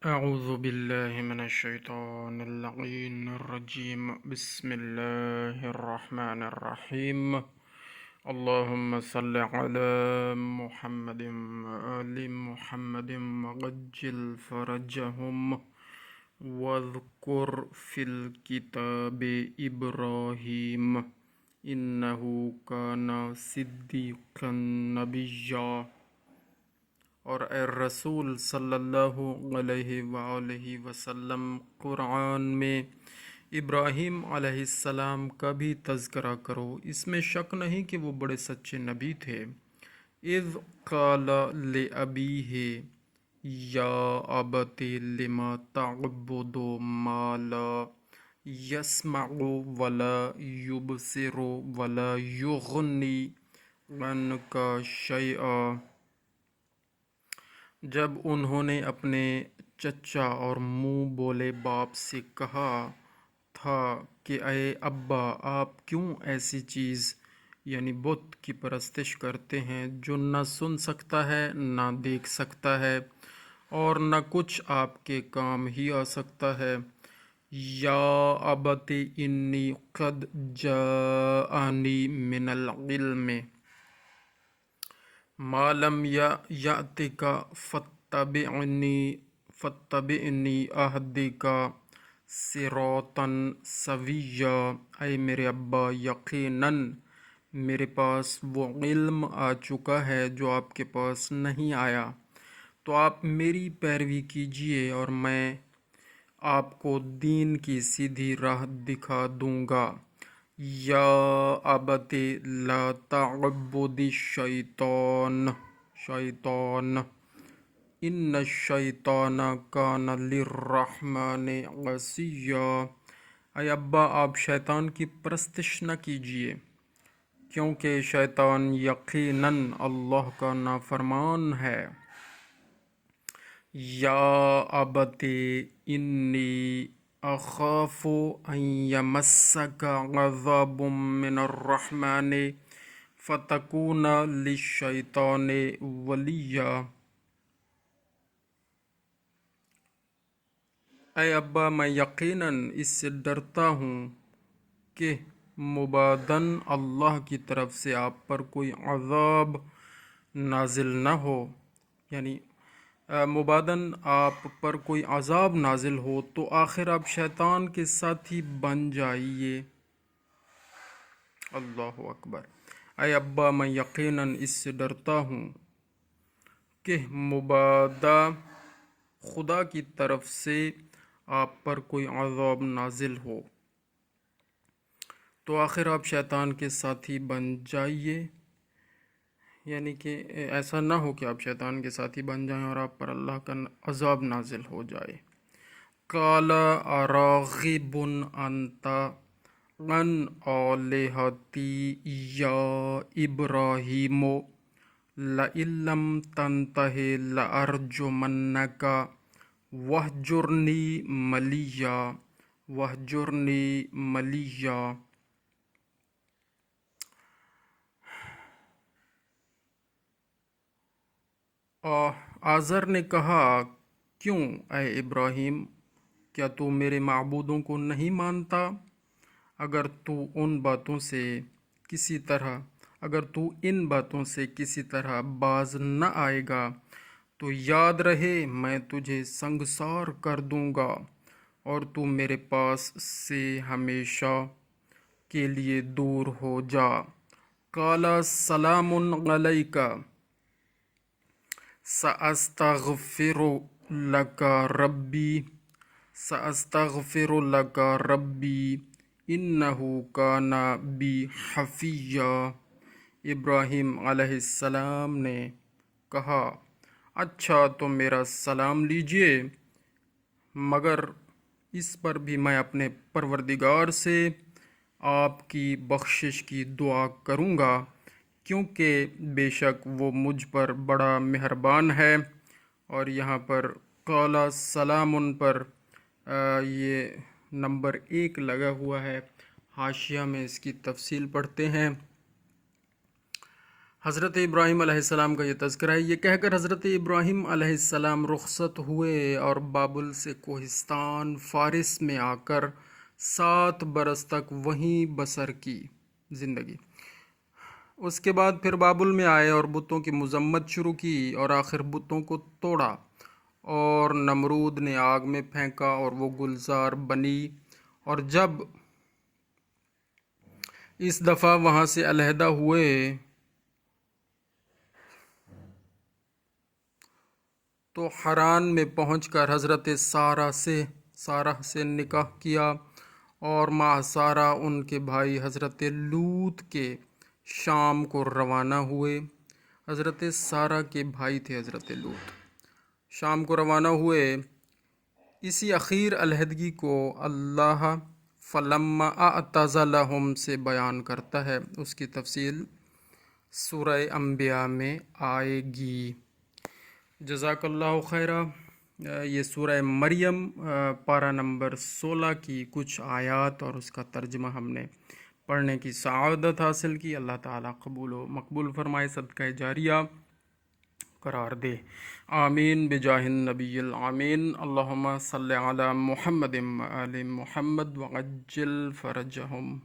أعوذ بالله من الشيطان اللعين الرجيم بسم الله الرحمن الرحيم اللهم صل على محمد وآل محمد وعجل فرجهم واذكر في الكتاب إبراهيم إنه كان صديقا نبيا۔ اور اے رسول صلی اللہ علیہ وآلہ وسلم، قرآن میں ابراہیم علیہ السلام کا بھی تذکرہ کرو، اس میں شک نہیں کہ وہ بڑے سچے نبی تھے۔ اذ قال لأبیہ یا ابت لما تعبد ما لا يسمع ولا يبصر ولا يغنی عنک شیئا۔ جب انہوں نے اپنے چچا اور منہ بولے باپ سے کہا تھا کہ اے ابا، آپ کیوں ایسی چیز یعنی بت کی پرستش کرتے ہیں جو نہ سن سکتا ہے، نہ دیکھ سکتا ہے، اور نہ کچھ آپ کے کام ہی آ سکتا ہے۔ یا ابت انی قد جاءنی من العلم ما لم یأتک فاتبعنی اہدک صراطا سویا۔ اے میرے ابا، یقیناً میرے پاس وہ علم آ چکا ہے جو آپ کے پاس نہیں آیا، تو آپ میری پیروی کیجیے اور میں آپ کو دین کی سیدھی راہ دکھا دوں گا۔ یا ابت لا تعبد الشیطان ان الشیطان کان للرحمن عصیا۔ اے ابا، آپ شیطان کی پرستش نہ کیجیے، کیونکہ شیطان یقیناً اللہ کا نافرمان ہے۔ یا ابت انی اخاف ان یمسک عذاب من الرحمن فتکون للشیطان ولیا۔ اے ابا، میں یقیناً اس سے ڈرتا ہوں کہ مباداً اللہ کی طرف سے آپ پر کوئی عذاب نازل نہ ہو، یعنی مباداً آپ پر کوئی عذاب نازل ہو تو آخر آپ شیطان کے ساتھی بن جائیے۔ اللہ اکبر۔ اے ابا، میں یقیناً اس سے ڈرتا ہوں کہ مبادا خدا کی طرف سے آپ پر کوئی عذاب نازل ہو تو آخر آپ شیطان کے ساتھی بن جائیے، یعنی کہ ایسا نہ ہو کہ آپ شیطان کے ساتھی بن جائیں اور آپ پر اللہ کا عذاب نازل ہو جائے۔ قال اراغب انت عن آلہتی یا ابراہیم لئن لم تنتہ لأرجمنک واہجرنی ملیہ۔ آزر نے کہا، کیوں اے ابراہیم، کیا تو میرے معبودوں کو نہیں مانتا؟ اگر تو ان باتوں سے کسی طرح باز نہ آئے گا تو یاد رہے میں تجھے سنگسار کر دوں گا اور تو میرے پاس سے ہمیشہ کے لیے دور ہو جا۔ قال سلام علیک سأستغفر لک ربی انہ کان بی حفیا۔ ابراہیم علیہ السلام نے کہا، اچھا تو میرا سلام لیجئے، مگر اس پر بھی میں اپنے پروردگار سے آپ کی بخشش کی دعا کروں گا، کیونکہ بے شک وہ مجھ پر بڑا مہربان ہے۔ اور یہاں پر قال سلام پر یہ نمبر 1 لگا ہوا ہے، حاشیہ میں اس کی تفصیل پڑھتے ہیں۔ حضرت ابراہیم علیہ السلام کا یہ تذکرہ ہے۔ یہ کہہ کر حضرت ابراہیم علیہ السلام رخصت ہوئے اور بابل سے کوہستان فارس میں آ کر 7 برس تک وہیں بسر کی زندگی۔ اس کے بعد پھر بابل میں آئے اور بتوں کی مذمت شروع کی اور آخر بتوں کو توڑا اور نمرود نے آگ میں پھینکا اور وہ گلزار بنی، اور جب اس دفعہ وہاں سے علیحدہ ہوئے تو حران میں پہنچ کر حضرت سارہ سے نکاح کیا، اور مع سارہ ان کے بھائی حضرت لوط کے شام کو روانہ ہوئے۔ حضرت سارہ کے بھائی تھے حضرت لوط، شام کو روانہ ہوئے۔ اسی اخیر علیحدگی کو اللہ فلما اعتزلہم سے بیان کرتا ہے، اس کی تفصیل سورہ انبیاء میں آئے گی۔ جزاک اللہ خیرہ۔ یہ سورہ مریم پارہ نمبر 16 کی کچھ آیات اور اس کا ترجمہ ہم نے پڑھنے کی سعادت حاصل کی۔ اللہ تعالیٰ قبول و مقبول فرمائے، صدقہ جاریہ قرار دے، آمین بجاہ النبی الامین۔ اللہم صلی علی محمد و آل محمد وعجل فرجہم۔